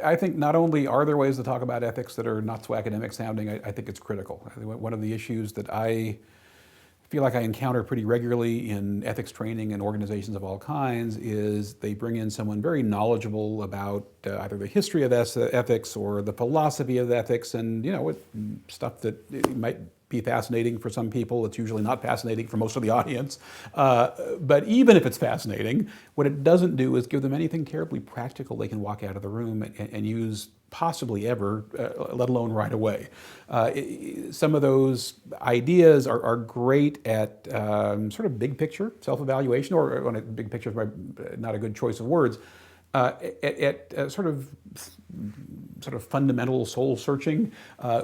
I think not only are there ways to talk about ethics that are not so academic sounding, I think it's critical. I think one of the issues that I feel like I encounter pretty regularly in ethics training and organizations of all kinds is they bring in someone very knowledgeable about either the history of ethics or the philosophy of ethics, and stuff that might be fascinating for some people. It's usually not fascinating for most of the audience. But even if it's fascinating, what it doesn't do is give them anything terribly practical they can walk out of the room and use possibly ever, let alone right away. Some of those ideas are great at sort of big picture self-evaluation, or on a big picture is not a good choice of words, at sort of fundamental soul searching,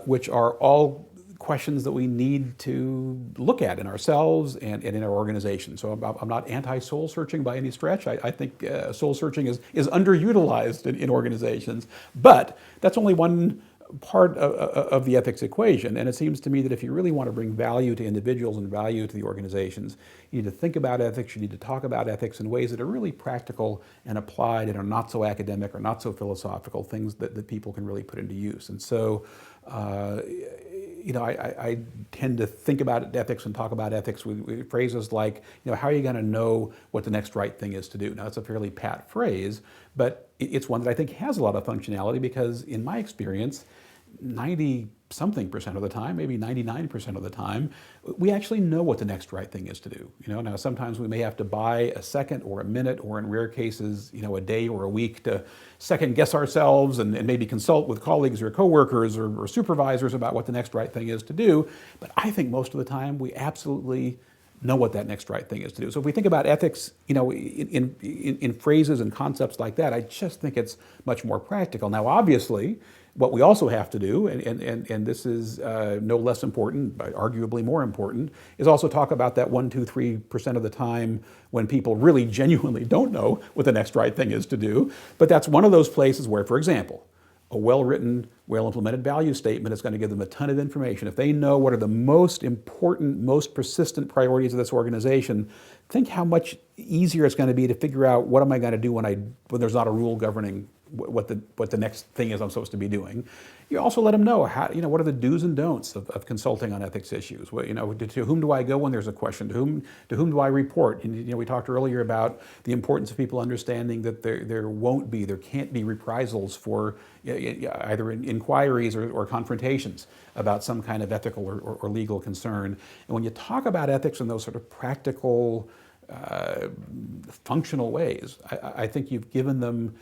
which are all questions that we need to look at in ourselves and in our organization. So I'm not anti-soul searching by any stretch. I think soul searching is underutilized in organizations, but that's only one part of the ethics equation. And it seems to me that if you really want to bring value to individuals and value to the organizations, you need to think about ethics, you need to talk about ethics in ways that are really practical and applied and are not so academic or not so philosophical, things that people can really put into use. And so, I tend to think about ethics and talk about ethics with phrases like, how are you going to know what the next right thing is to do? Now, that's a fairly pat phrase, but it's one that I think has a lot of functionality because, in my experience, 90-something% of the time, maybe 99% of the time, we actually know what the next right thing is to do. Now sometimes we may have to buy a second or a minute, or in rare cases, a day or a week to second guess ourselves and maybe consult with colleagues or coworkers or supervisors about what the next right thing is to do. But I think most of the time we absolutely know what that next right thing is to do. So if we think about ethics, in phrases and concepts like that, I just think it's much more practical. Now, obviously, what we also have to do, and this is no less important, but arguably more important, is also talk about that 1, 2, 3% of the time when people really genuinely don't know what the next right thing is to do. But that's one of those places where, for example, a well-written, well-implemented value statement is going to give them a ton of information. If they know what are the most important, most persistent priorities of this organization, think how much easier it's going to be to figure out what am I going to do when there's not a rule governing what the next thing is I'm supposed to be doing. You also let them know how, what are the do's and don'ts of consulting on ethics issues. To whom do I go when there's a question? To whom do I report? And we talked earlier about the importance of people understanding that there can't be reprisals for either inquiries or confrontations about some kind of ethical or legal concern. And when you talk about ethics in those sort of practical, functional ways, I think you've given them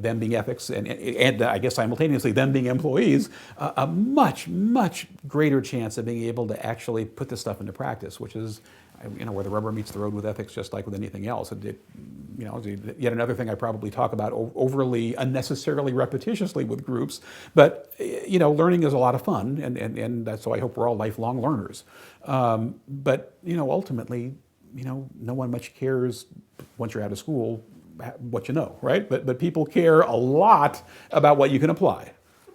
being ethics and I guess simultaneously them being employees, a much, much greater chance of being able to actually put this stuff into practice, which is where the rubber meets the road with ethics, just like with anything else. Yet another thing I probably talk about overly, unnecessarily, repetitiously with groups, but learning is a lot of fun, and so I hope we're all lifelong learners. But ultimately, no one much cares once you're out of school what you know, right? But people care a lot about what you can apply,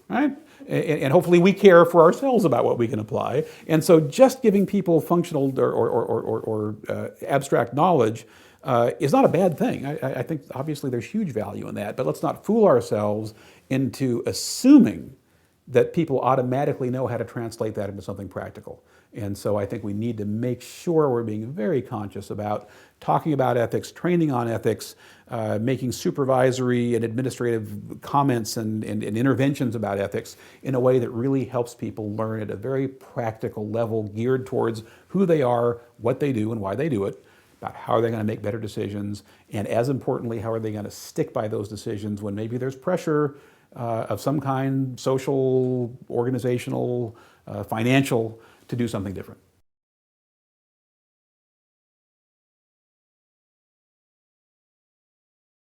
right? And hopefully we care for ourselves about what we can apply. And so just giving people functional or abstract knowledge is not a bad thing. I think obviously there's huge value in that, but let's not fool ourselves into assuming that people automatically know how to translate that into something practical. And so I think we need to make sure we're being very conscious about talking about ethics, training on ethics, making supervisory and administrative comments and interventions about ethics in a way that really helps people learn at a very practical level, geared towards who they are, what they do, and why they do it, about how are they going to make better decisions, and as importantly, how are they going to stick by those decisions when maybe there's pressure of some kind, social, organizational, financial, to do something different.